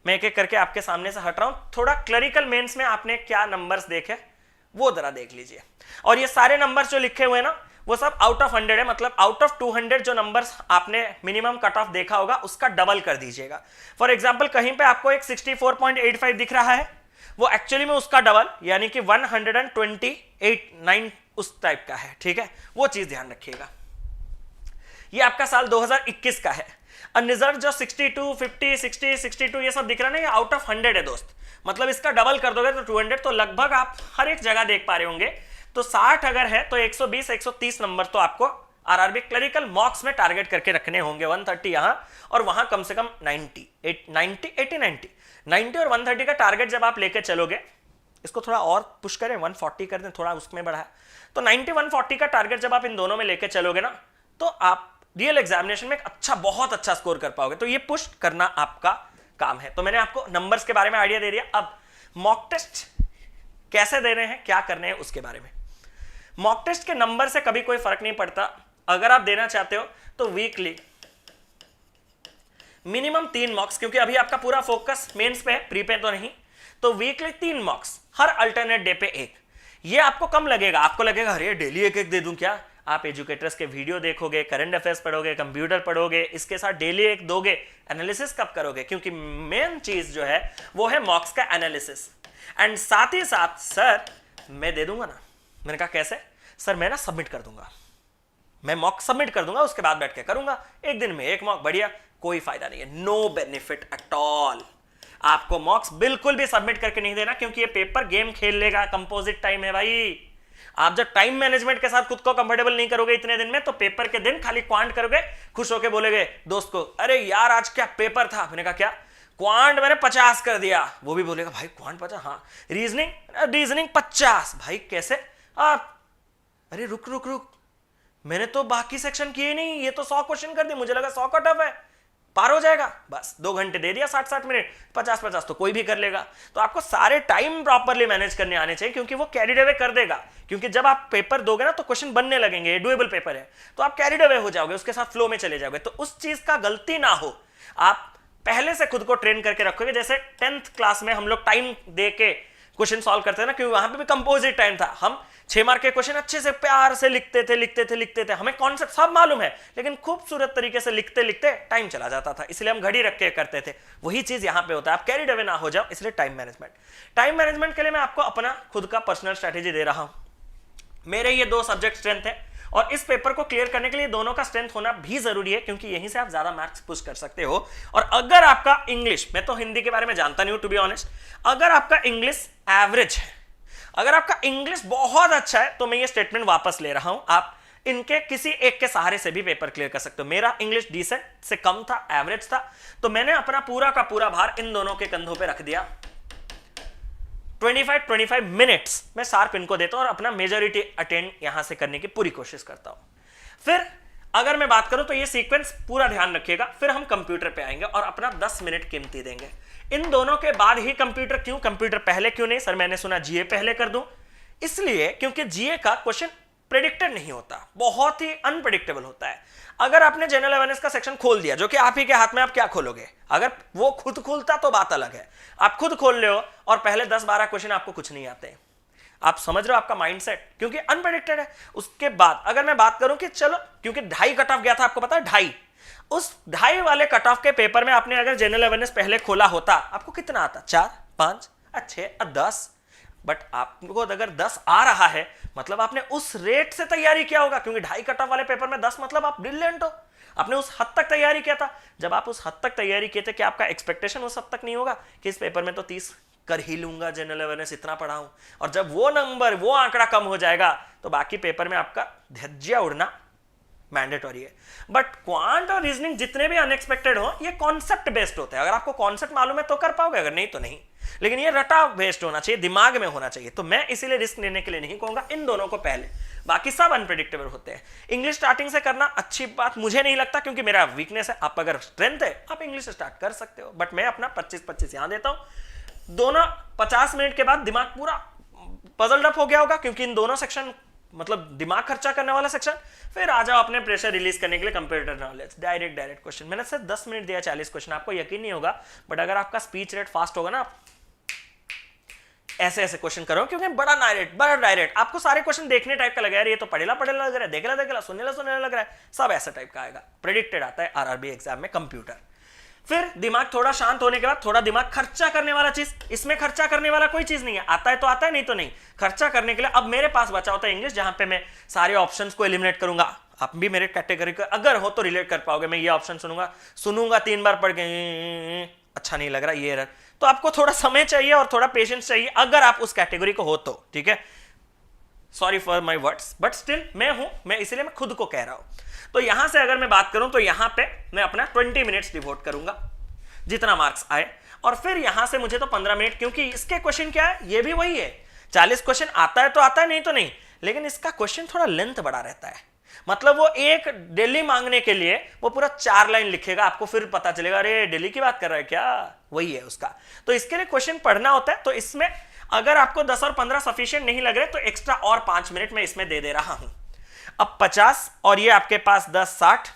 मैं एक एक करके आपके सामने से हट रहा हूं। थोड़ा क्लरिकल मेंस में आपने क्या नंबर्स देखे वो जरा देख लीजिए। और ये सारे नंबर्स जो लिखे हुए हैं ना, वो सब आउट ऑफ 100 है, मतलब आउट ऑफ 200 जो नंबर्स आपने मिनिमम कट ऑफ देखा होगा उसका डबल कर दीजिएगा। फॉर एग्जांपल कहीं पे आपको एक 64.85 दिख रहा है, वो एक्चुअली में उसका डबल यानी कि 128.9 उस टाइप का है, ठीक है। वो चीज ध्यान रखिएगा। ये आपका साल 2021 का है। अनरिजर्व जो 62, 50, 60, 62 ये सब दिख रहा है ना, ये आउट ऑफ 100 है दोस्त। मतलब इसका डबल कर दोगे तो 200, तो लगभग आप हर एक जगह देख पा रहे होंगे। तो 60 अगर है तो 120, 130 नंबर तो आपको आरआरबी क्लरिकल मॉक्स में टारगेट करके रखने होंगे। 130 यहां और वहां कम से कम 90, 90 और 130 का टारगेट जब आप लेके चलोगे, इसको थोड़ा और पुश करें, 140 कर दें, थोड़ा उसमें बढ़ा, तो 90, 140 का टारगेट जब आप इन दोनों में लेके चलोगे ना, तो आप रियल एग्जामिनेशन में एक अच्छा, बहुत अच्छा स्कोर कर पाओगे। तो ये पुश करना आपका काम है। तो मैंने आपको नंबर्स के बारे में आइडिया दे दिया। अब मॉक टेस्ट कैसे दे रहे हैं, क्या करने हैं, उसके बारे में। मॉक टेस्ट के नंबर से कभी कोई फर्क नहीं पड़ता। अगर आप देना चाहते हो तो वीकली मिनिमम 3 मॉक्स, क्योंकि अभी आपका पूरा फोकस मेंस पे है, प्री पे तो नहीं। तो वीकली 3 मॉक्स, हर अल्टरनेट डे पे एक। ये आपको कम लगेगा, आपको लगेगा अरे डेली एक एक दे दूं क्या। आप एजुकेटर्स के वीडियो देखोगे, करंट अफेयर्स पढ़ोगे, कंप्यूटर पढ़ोगे, इसके साथ डेली एक दोगे। एनालिसिस कब करोगे, क्योंकि मेन चीज जो है वो है मॉक्स का एनालिसिस। एंड साथ ही साथ सर मैं दे दूंगा ना। मैंने कहा कैसे सर, मैं ना सबमिट कर दूंगा, मैं मॉक सबमिट कर दूंगा, उसके बाद बैठ के करूंगा, एक दिन में एक मॉक, बढ़िया। कोई फायदा नहीं है, नो बेनिफिट एट ऑल। आपको मॉक्स बिल्कुल भी सबमिट करके नहीं देना, क्योंकि ये पेपर गेम खेल लेगा। कंपोजिट टाइम है भाई। आप जब टाइम मैनेजमेंट के साथ खुद को कंफर्टेबल नहीं करोगे इतने दिन में, तो पेपर के दिन खाली क्वांट करोगे, खुश होके बोलेगे दोस्त को, अरे यार आज क्या पेपर था। मैंने कहा क्या, क्वांट मैंने 50 कर दिया। वो भी बोलेगा भाई क्वांट 50, हाँ। रीजनिंग 50, भाई कैसे आप, अरे रुक, मैंने तो बाकी सेक्शन किए नहीं, ये तो 100 क्वेश्चन कर दिए, मुझे लगा 100 का टफ है, पार हो जाएगा। बस 2 घंटे दे दिया, 60-60 मिनट, 50-50 तो कोई भी कर लेगा। तो आपको सारे टाइम प्रॉपरली मैनेज करने आने चाहिए, क्योंकि वो कैरिड अवे कर देगा। क्योंकि जब आप पेपर दोगे ना तो क्वेश्चन बनने लगेंगे, डुएबल पेपर है, तो आप कैरिड अवे हो जाओगे, उसके साथ फ्लो में चले जाओगे। तो उस चीज का गलती ना हो, आप पहले से खुद को ट्रेन करके रखोगे। जैसे 10th क्लास में हम लोग टाइम दे के क्वेश्चन सॉल्व करते थे ना, क्योंकि वहां पे भी कंपोजिट टाइम था। हम 6 मार्क के क्वेश्चन अच्छे से प्यार से लिखते थे। हमें कॉन्सेप्ट सब मालूम है, लेकिन खूबसूरत तरीके से लिखते टाइम चला जाता था, इसलिए हम घड़ी रख के करते थे। वही चीज यहां पे होता है, आप कैरिड अवे ना हो जाओ, इसलिए टाइम मैनेजमेंट के लिए मैं आपको अपना खुद का पर्सनल स्ट्रेटेजी दे रहा हूं। मेरे ये 2 सब्जेक्ट स्ट्रेंथ है, और इस पेपर को क्लियर करने के लिए दोनों का स्ट्रेंथ होना भी जरूरी है, क्योंकि यहीं से आप ज्यादा मार्क्स पुश कर सकते हो। और अगर आपका इंग्लिश, मैं तो हिंदी के बारे में जानता नहीं हूं टू बी ऑनेस्ट, अगर आपका इंग्लिश एवरेज है, अगर आपका इंग्लिश बहुत अच्छा है, तो मैं ये स्टेटमेंट वापस ले रहा हूं, आप इनके किसी एक के सहारे से भी पेपर क्लियर कर सकते हो। मेरा इंग्लिश डिसेंट से कम था, एवरेज था, तो मैंने अपना पूरा का पूरा भार इन दोनों के कंधों पे रख दिया। 25 मिनट्स मैं शार्प इनको देता हूं और अपना मेजॉरिटी अटेंड यहां से करने की पूरी कोशिश करता हूं। फिर अगर मैं बात करूं तो ये सीक्वेंस पूरा ध्यान रखिएगा, फिर हम कंप्यूटर पे आएंगे और अपना 10 मिनट कीमती देंगे। इन दोनों के बाद ही कंप्यूटर। क्यों कंप्यूटर पहले क्यों नहीं? सर मैंने सुना जीए पहले कर दूं। इसलिए क्योंकि जीए का क्वेश्चन प्रेडिक्टेड नहीं होता, बहुत ही अनप्रेडिक्टेबल होता है। अगर आपने जनरल अवेयरनेस का सेक्शन खोल दिया, जो कि आप ही के हाथ में, आप क्या खोलोगे? अगर वो खुद खुलता तो बात अलग है, आप खुद खोल ले हो और पहले 10-12 क्वेश्चन आपको कुछ नहीं आते। आप समझ रहे हो आपका माइंडसेट, क्योंकि अनप्रेडिक्टेड है। उसके बाद अगर मैं बात करूं कि चलो, क्योंकि 2.5 कट ऑफ गया था, आपको पता है 2.5, उस 2.5 वाले कट ऑफ के पेपर में आपने अगर जनरल अवेयरनेस पहले खोला होता, आपको कितना आता? 4, 5, 6, 10। बट आपको अगर 10 आ रहा है, मतलब आपने उस रेट से तैयारी किया होगा, क्योंकि 2.5 कट ऑफ वाले पेपर में 10 मतलब आप ब्रिलियंट हो। आपने उस हद तक तैयारी किया था। जब आप उस हद तक तैयारी किए थे, कि आपका एक्सपेक्टेशन उस हद तक नहीं होगा कि इस पेपर में तो 30 कर ही लूंगा, जनरल अवेयरनेस इतना पढ़ा हूं। और जब वो नंबर, वो आंकड़ा कम हो जाएगा, तो बाकी पेपर में आपका धज्जियां उड़ना मैंडेटरी है। बट क्वांट और रीजनिंग जितने भी अनएक्सपेक्टेड हो, ये कॉन्सेप्ट बेस्ड होते हैं। अगर आपको कॉन्सेप्ट मालूम है तो कर पाओगे, अगर नहीं तो नहीं। लेकिन ये रटा बेस्ड होना चाहिए, दिमाग में होना चाहिए। तो मैं इसीलिए रिस्क लेने के लिए नहीं कहूंगा इन दोनों को पहले, बाकी सब अनप्रेडिक्टेबल होते हैं। इंग्लिश स्टार्टिंग से करना अच्छी बात मुझे नहीं लगता, क्योंकि मेरा वीकनेस है। आप अगर स्ट्रेंथ है, आप इंग्लिश स्टार्ट कर सकते हो, बट मैं अपना 25-25 यहां देता हूं। दोनों 50 मिनट के बाद दिमाग पूरा पजल्ड अप हो गया होगा, क्योंकि इन दोनों सेक्शन मतलब दिमाग खर्चा करने वाला सेक्शन। फिर आ जाओ अपने प्रेशर रिलीज करने के लिए कंप्यूटर नॉलेज, डायरेक्ट क्वेश्चन। मैंने सिर्फ 10 मिनट दिया, 40 क्वेश्चन। आपको यकीन नहीं होगा, बट अगर आपका स्पीच रेट फास्ट होगा ना, ऐसे क्वेश्चन करो, क्योंकि बड़ा डायरेक्ट आपको सारे क्वेश्चन देखने टाइप का लगा, यार ये तो पढ़ेला लग रहा है, देखेला सुनने लग रहा है, सब ऐसा टाइप का आएगा। प्रेडिक्टेड आता है आरआरबी एग्जाम में कंप्यूटर। फिर दिमाग थोड़ा शांत होने के बाद थोड़ा दिमाग खर्चा करने वाला चीज, इसमें खर्चा करने वाला कोई चीज नहीं है। आता है तो आता है, नहीं तो नहीं। खर्चा करने के लिए अब मेरे पास बचा होता है इंग्लिश, जहां पे मैं सारे ऑप्शंस को एलिमिनेट करूंगा। आप भी मेरे कैटेगरी का अगर हो तो रिलेट कर पाओगे। मैं ये ऑप्शन सुनूंगा 3 बार पढ़ के, अच्छा नहीं लग रहा, ये एरर। तो आपको थोड़ा समय चाहिए और थोड़ा पेशेंस चाहिए, अगर आप उस कैटेगरी को हो तो, ठीक है। Sorry for my words, but still मैं हूं, मैं इसलिए मैं खुद को कह रहा हूं। तो यहां से अगर मैं बात करूं तो यहां पे मैं अपना 20 मिनट्स डिवोट करूंगा, जितना मार्क्स आए। और फिर यहां से मुझे तो 15 मिनट, क्योंकि इसके क्वेश्चन क्या है, ये भी वही है। 40 क्वेश्चन आता है तो आता है, नहीं तो नहीं। लेकिन इसका क्वेश्चन थोड़ा लेंथ बड़ा रहता है। मतलब वो एक डेली मांगने के लिए वो पूरा 4 लाइन लिखेगा, आपको फिर पता चलेगा अरे डेली की बात कर रहा है क्या, वही है उसका। तो इसके लिए क्वेश्चन पढ़ना होता है। तो इसमें अगर आपको 10 और 15 सफिशिएंट नहीं लग रहे, तो एक्स्ट्रा और 5 मिनट में इसमें दे रहा हूं। अब 50 और ये आपके पास 10, 60,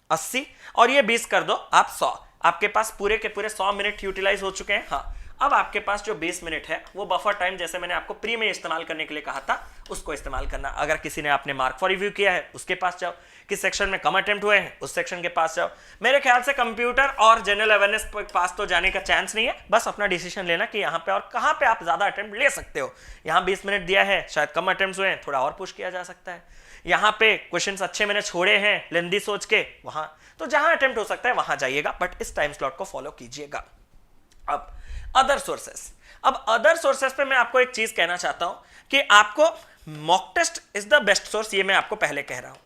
80 और ये 20 कर दो आप 100। आपके पास पूरे के पूरे 100 मिनट यूटिलाइज हो चुके हैं। हाँ, अब आपके पास जो 20 मिनट है वो बफर टाइम, जैसे मैंने आपको प्री में इस्तेमाल करने के लिए कहा था, उसको इस्तेमाल करना। अगर किसी ने आपने मार्क फॉर रिव्यू किया है, उसके पास जाओ। किस सेक्शन में कम अटेम्प्ट हुए हैं, उस सेक्शन के पास जाओ। मेरे ख्याल से कंप्यूटर और जनरल अवेयरनेस पास तो जाने का चांस नहीं है। बस अपना डिसीजन लेना कि यहाँ पे और कहाँ पे आप ज्यादा अटेम्प्ट ले सकते हो। यहाँ 20 मिनट दिया है, शायद कम अटेम्प्ट हुए हैं, थोड़ा और पुश किया जा सकता है। यहाँ पे क्वेश्चंस अच्छे मैंने छोड़े हैं लेंदी सोच के, वहां तो जहां अटेम्प्ट हो सकता है वहां जाइएगा, बट इस टाइम स्लॉट को फॉलो कीजिएगा। अब अदर सोर्सेस, अब अदर सोर्सेस पे मैं आपको एक चीज कहना चाहता हूं कि आपको mock test is the best source. ये मैं आपको पहले कह रहा हूं,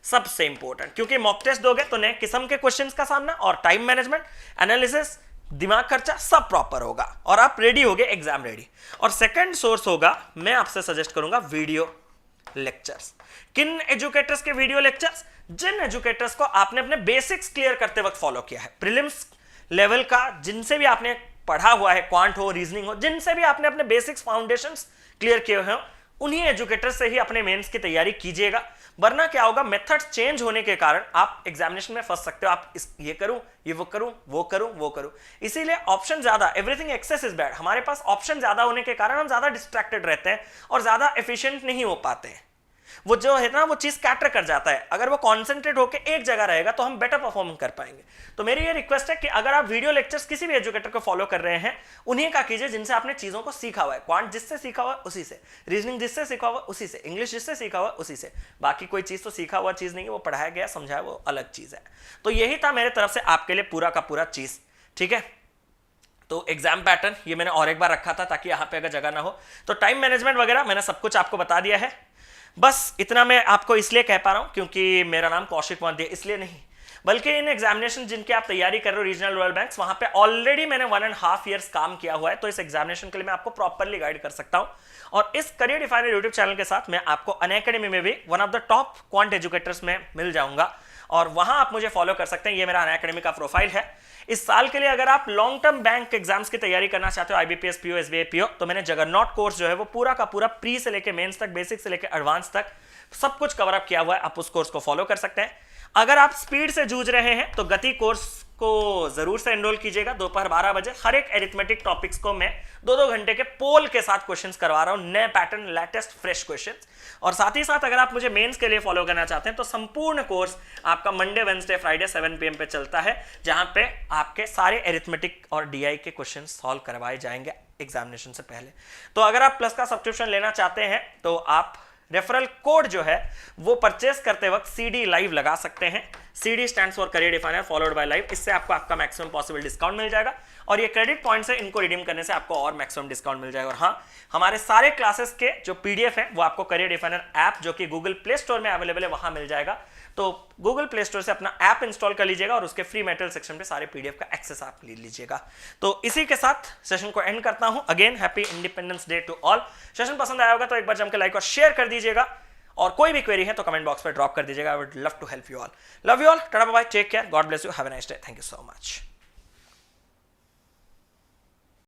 सबसे इंपॉर्टेंट, क्योंकि मॉक टेस्ट दोगे तो नए किस्म के क्वेश्चंस का सामना और टाइम मैनेजमेंट, एनालिसिस, दिमाग खर्चा सब प्रॉपर होगा और आप रेडी होगे, एग्जाम रेडी। और सेकंड सोर्स होगा, मैं आपसे सजेस्ट करूंगा वीडियो लेक्चर्स। किन एजुकेटर्स के वीडियो लेक्चर्स? जिन एजुकेटर्स को आपने अपने बेसिक्स क्लियर करते वक्त फॉलो किया है, प्रीलिम्स लेवल का, जिनसे भी आपने पढ़ा हुआ है, क्वांट हो, रीजनिंग हो, जिनसे भी आपने अपने बेसिक्स फाउंडेशंस क्लियर किए हो, उन्हीं एजुकेटर से ही अपने मेंस की तैयारी कीजिएगा। वरना क्या होगा, मेथड चेंज होने के कारण आप एग्जामिनेशन में फंस सकते हो। आप ये करूं, ये वो करूं, वो करूं, वो करूं। इसीलिए ऑप्शन ज्यादा, एवरीथिंग एक्सेस इज बैड। हमारे पास ऑप्शन ज्यादा होने के कारण हम ज्यादा डिस्ट्रैक्टेड रहते हैं और ज्यादा एफिशिएंट नहीं हो पाते हैं। वो जो है ना, वो चीज स्कैटर कर जाता है। अगर वो कॉन्सेंट्रेट होकर एक जगह रहेगा तो हम बेटर परफॉर्म कर पाएंगे। तो मेरी ये रिक्वेस्ट है कि अगर आप वीडियो लेक्चर्स किसी भी एजुकेटर को फॉलो कर रहे हैं, उन्हीं का कीजिए जिनसे आपने चीजों को सीखा हुआ है। क्वांट जिससे सीखा हुआ है उसी से, रीजनिंग जिससे सीखा हुआ उसी से, इंग्लिश जिससे सीखा हुआ उसी से। बाकी कोई चीज तो सीखा हुआ चीज नहीं है, वो पढ़ाया गया समझाया वो अलग चीज है। तो यही था मेरे तरफ से आपके लिए पूरा का पूरा चीज, ठीक है। तो एग्जाम पैटर्न ये मैंने और एक बार रखा था ताकि यहाँ पे अगर जगह ना हो। तो टाइम मैनेजमेंट वगैरह मैंने सब कुछ आपको बता दिया है। बस इतना मैं आपको इसलिए कह पा रहा हूं क्योंकि मेरा नाम कौशिक वांदे, इसलिए नहीं, बल्कि इन एग्जामिनेशन जिनके आप तैयारी कर रहे हो रीजनल रूरल बैंक्स, वहां पे ऑलरेडी मैंने 1.5 ईयर्स काम किया हुआ है, तो इस एग्जामिनेशन के लिए मैं आपको प्रॉपरली गाइड कर सकता हूं। और इस करियर डिफाइनर यूट्यूब चैनल के साथ मैं आपको अनअकैडमी में भी one of the top quant educators में मिल जाऊंगा, और वहां आप मुझे फॉलो कर सकते हैं। ये मेरा अनअकैडमी का प्रोफाइल है। इस साल के लिए अगर आप लॉन्ग टर्म बैंक एग्जाम्स की तैयारी करना चाहते हो, आईबीपीएस पीओ एसबीआई पीओ, तो मैंने जगरनॉट कोर्स जो है वो पूरा का पूरा प्री से लेके मेंस तक, बेसिक से लेके एडवांस तक सब कुछ कवर अप किया हुआ है। आप उस कोर्स को फॉलो कर सकते हैं। अगर आप स्पीड से जूझ रहे हैं तो गति कोर्स को जरूर से एनरोल कीजिएगा। दोपहर 12 बजे हर एक एरिथमेटिक टॉपिक्स को मैं 2-2 घंटे के पोल के साथ क्वेश्चंस करवा रहा हूं, नए पैटर्न, लेटेस्ट फ्रेश क्वेश्चंस। और साथ ही साथ अगर आप मुझे मेंस के लिए फॉलो करना चाहते हैं तो संपूर्ण कोर्स आपका मंडे, वेडनेसडे, फ्राइडे 7 PM पे चलता है, जहां पे आपके सारे एरिथमेटिक और डीआई के क्वेश्चन सॉल्व करवाए जाएंगे एग्जामिनेशन से पहले। तो अगर आप प्लस का सब्सक्रिप्शन लेना चाहते हैं तो आप रेफरल कोड जो है वो परचेस करते वक्त CD लाइव लगा सकते हैं। CD stands for career definer followed by live. इससे आपको आपका मैक्सिमम पॉसिबल डिस्काउंट मिल जाएगा, और ये क्रेडिट पॉइंट्स है, इनको रिडीम करने से आपको और मैक्सिमम डिस्काउंट मिल जाएगा। और हाँ, हमारे सारे क्लासेस के जो PDF है वो आपको करियर डिफाइनर ऐप, जो कि गूगल प्ले स्टोर में अवेलेबल है, वहां मिल जाएगा। तो गूगल प्ले स्टोर से अपना ऐप इंस्टॉल कर लीजिएगा और उसके फ्री मटेरियल सेक्शन पे सारे PDF का एक्सेस आप ले लीजिएगा। तो इसी के साथ सेशन को एंड करता हूं। Again happy independence day to all. Session पसंद आया होगा तो एक बार जम के लाइक और शेयर कर दीजिएगा, और कोई भी क्वेरी है तो कमेंट बॉक्स में ड्रॉप कर दीजिएगा। I would love to help you all. Love you all. Tata bye bye, take care, God bless you, have a nice day, thank you so much.